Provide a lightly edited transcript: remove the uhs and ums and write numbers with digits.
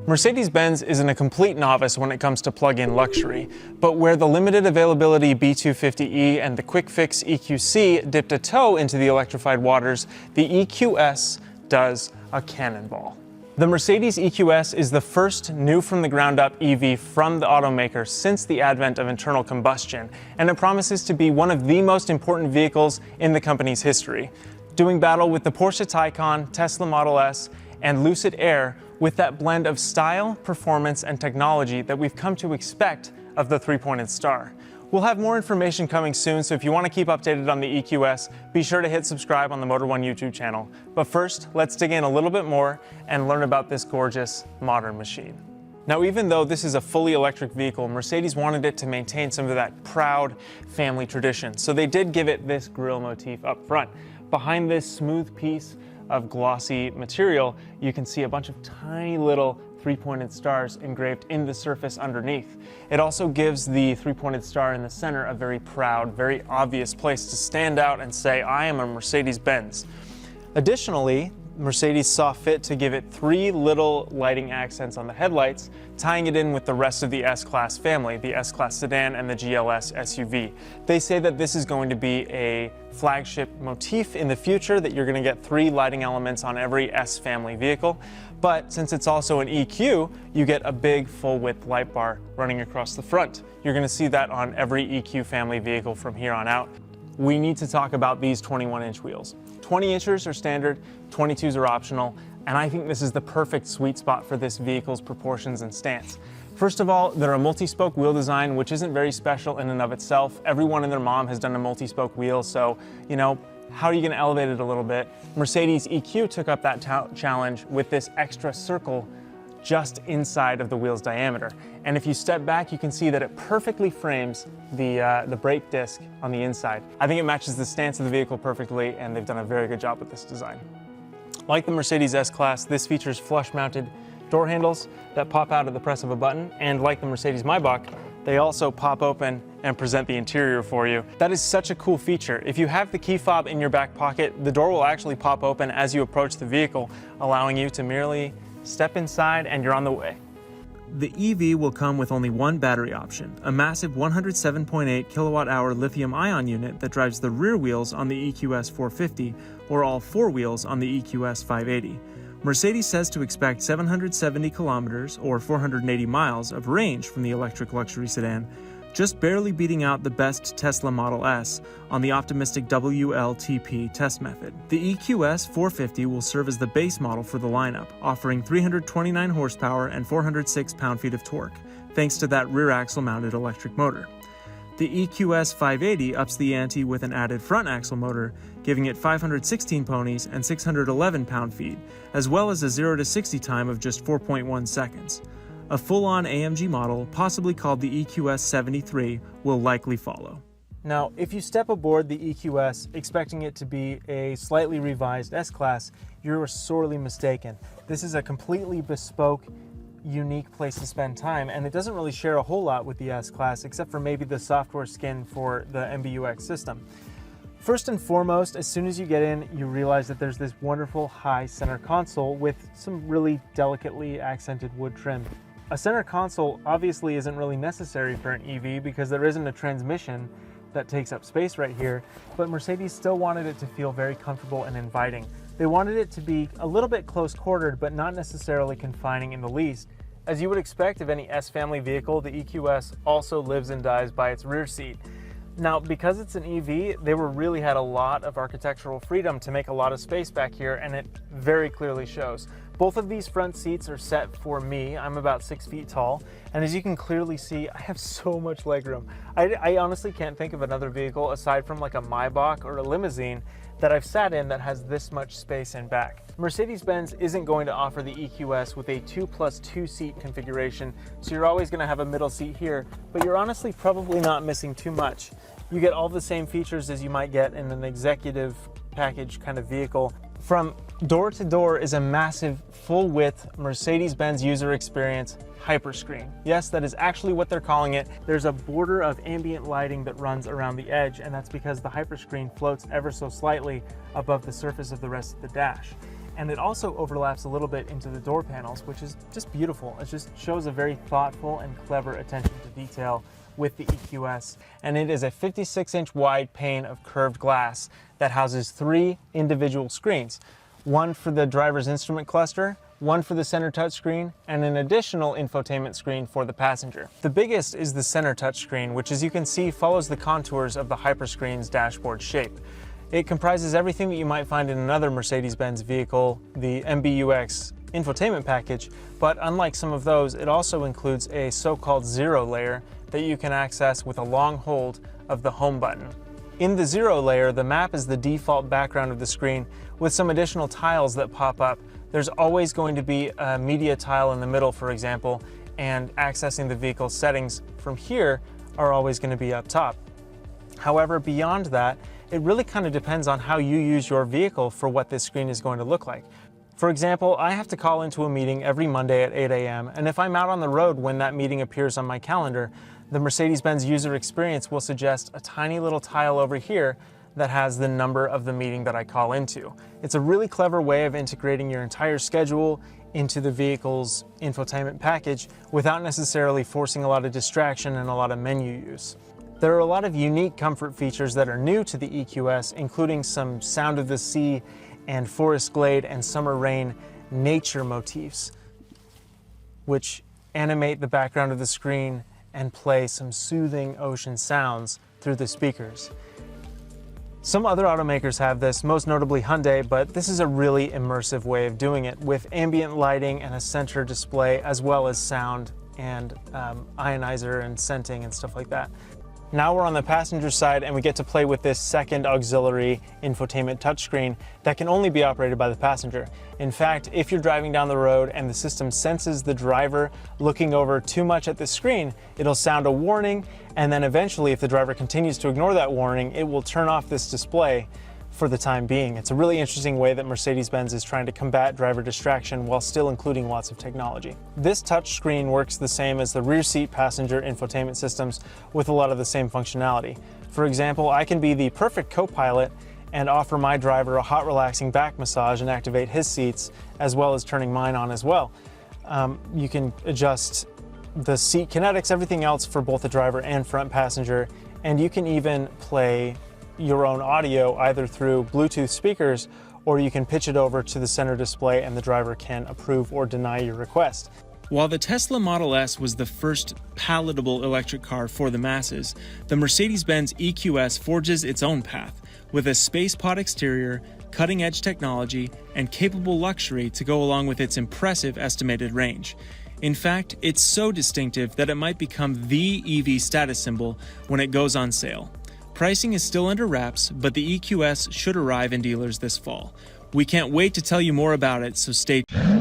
Mercedes-Benz isn't a complete novice when it comes to plug-in luxury, but where the limited availability B250E and the quick-fix EQC dipped a toe into the electrified waters, the EQS does a cannonball. The Mercedes EQS is the first new from the ground up EV from the automaker since the advent of internal combustion, and it promises to be one of the most important vehicles in the company's history, doing battle with the Porsche Taycan, Tesla Model S, and Lucid Air with that blend of style, performance, and technology that we've come to expect of the three-pointed star. We'll have more information coming soon, so if you want to keep updated on the EQS, be sure to hit subscribe on the Motor1 YouTube channel. But first, let's dig in a little bit more and learn about this gorgeous, modern machine. Now, even though this is a fully electric vehicle, Mercedes wanted it to maintain some of that proud family tradition, so they did give it this grille motif up front. Behind this smooth piece of glossy material, you can see a bunch of tiny little three-pointed stars engraved in the surface underneath. It also gives the three-pointed star in the center a very proud, very obvious place to stand out and say, I am a Mercedes-Benz. Additionally, Mercedes saw fit to give it three little lighting accents on the headlights, tying it in with the rest of the S-Class family, the S-Class sedan and the GLS SUV. They say that this is going to be a flagship motif in the future, that you're going to get three lighting elements on every S family vehicle. But since it's also an EQ, you get a big full-width light bar running across the front. You're going to see that on every EQ family vehicle from here on out. We need to talk about these 21-inch wheels. 20 inchers are standard, 22s are optional, and I think this is the perfect sweet spot for this vehicle's proportions and stance. First of all, they're a multi-spoke wheel design, which isn't very special in and of itself. Everyone and their mom has done a multi-spoke wheel, so, you know, how are you going to elevate it a little bit? Mercedes EQ took up that challenge with this extra circle just inside of the wheel's diameter. And if you step back, you can see that it perfectly frames the brake disc on the inside. I think it matches the stance of the vehicle perfectly, and they've done a very good job with this design. Like the Mercedes S-Class, this features flush-mounted door handles that pop out at the press of a button, and like the Mercedes Maybach, they also pop open and present the interior for you. That is such a cool feature. If you have the key fob in your back pocket, the door will actually pop open as you approach the vehicle, allowing you to merely step inside and you're on the way. The EV will come with only one battery option, a massive 107.8 kilowatt-hour lithium-ion unit that drives the rear wheels on the EQS 450 or all four wheels on the EQS 580. Mercedes says to expect 770 kilometers or 480 miles of range from the electric luxury sedan, just barely beating out the best Tesla Model S on the optimistic WLTP test method. The EQS 450 will serve as the base model for the lineup, offering 329 horsepower and 406 pound-feet of torque, thanks to that rear axle-mounted electric motor. The EQS 580 ups the ante with an added front axle motor, giving it 516 ponies and 611 pound-feet, as well as a 0 to 60 time of just 4.1 seconds. A full-on AMG model, possibly called the EQS 73, will likely follow. Now, if you step aboard the EQS expecting it to be a slightly revised S-Class, you're sorely mistaken. This is a completely bespoke, unique place to spend time, and it doesn't really share a whole lot with the S-Class, except for maybe the software skin for the MBUX system. First and foremost, as soon as you get in, you realize that there's this wonderful high center console with some really delicately accented wood trim. A center console obviously isn't really necessary for an EV because there isn't a transmission that takes up space right here, but Mercedes still wanted it to feel very comfortable and inviting. They wanted it to be a little bit close-quartered, but not necessarily confining in the least. As you would expect of any S-family vehicle, the EQS also lives and dies by its rear seat. Now, because it's an EV, they really had a lot of architectural freedom to make a lot of space back here, and it very clearly shows. Both of these front seats are set for me. I'm about 6 feet tall, and as you can clearly see, I have so much legroom. I honestly can't think of another vehicle aside from like a Maybach or a limousine that I've sat in that has this much space in back. Mercedes-Benz isn't going to offer the EQS with a 2+2 seat configuration, so you're always going to have a middle seat here, but you're honestly probably not missing too much. You get all the same features as you might get in an executive package kind of vehicle. From door to door is a massive full-width Mercedes-Benz user experience hyperscreen. Yes, that is actually what they're calling it. There's a border of ambient lighting that runs around the edge, and that's because the hyperscreen floats ever so slightly above the surface of the rest of the dash. And it also overlaps a little bit into the door panels, which is just beautiful. It just shows a very thoughtful and clever attention to detail with the EQS. And it is a 56-inch wide pane of curved glass that houses 3 individual screens. One for the driver's instrument cluster, one for the center touchscreen, and an additional infotainment screen for the passenger. The biggest is the center touchscreen, which, as you can see, follows the contours of the Hyperscreen's dashboard shape. It comprises everything that you might find in another Mercedes-Benz vehicle, the MBUX infotainment package, but unlike some of those, it also includes a so-called zero layer that you can access with a long hold of the home button. In the zero layer, the map is the default background of the screen with some additional tiles that pop up. There's always going to be a media tile in the middle, for example, and accessing the vehicle's settings from here are always going to be up top. However, beyond that, it really kind of depends on how you use your vehicle for what this screen is going to look like. For example, I have to call into a meeting every Monday at 8 a.m., and if I'm out on the road when that meeting appears on my calendar, the Mercedes-Benz user experience will suggest a tiny little tile over here that has the number of the meeting that I call into. It's a really clever way of integrating your entire schedule into the vehicle's infotainment package without necessarily forcing a lot of distraction and a lot of menu use. There are a lot of unique comfort features that are new to the EQS, including some sound of the sea and forest glade and summer rain nature motifs, which animate the background of the screen and play some soothing ocean sounds through the speakers. Some other automakers have this, most notably Hyundai, but this is a really immersive way of doing it with ambient lighting and a center display, as well as sound and ionizer and scenting and stuff like that. Now we're on the passenger side and we get to play with this second auxiliary infotainment touchscreen that can only be operated by the passenger. In fact, if you're driving down the road and the system senses the driver looking over too much at the screen, it'll sound a warning, and then eventually, if the driver continues to ignore that warning, it will turn off this display for the time being. It's a really interesting way that Mercedes-Benz is trying to combat driver distraction while still including lots of technology. This touch screen works the same as the rear seat passenger infotainment systems with a lot of the same functionality. For example, I can be the perfect co-pilot and offer my driver a hot, relaxing back massage and activate his seats, as well as turning mine on as well. You can adjust the seat kinetics, everything else for both the driver and front passenger, and you can even play your own audio either through Bluetooth speakers, or you can pitch it over to the center display and the driver can approve or deny your request. While the Tesla Model S was the first palatable electric car for the masses, the Mercedes-Benz EQS forges its own path with a space pod exterior, cutting-edge technology, and capable luxury to go along with its impressive estimated range. In fact, it's so distinctive that it might become the EV status symbol when it goes on sale. Pricing is still under wraps, but the EQS should arrive in dealers this fall. We can't wait to tell you more about it, so stay tuned.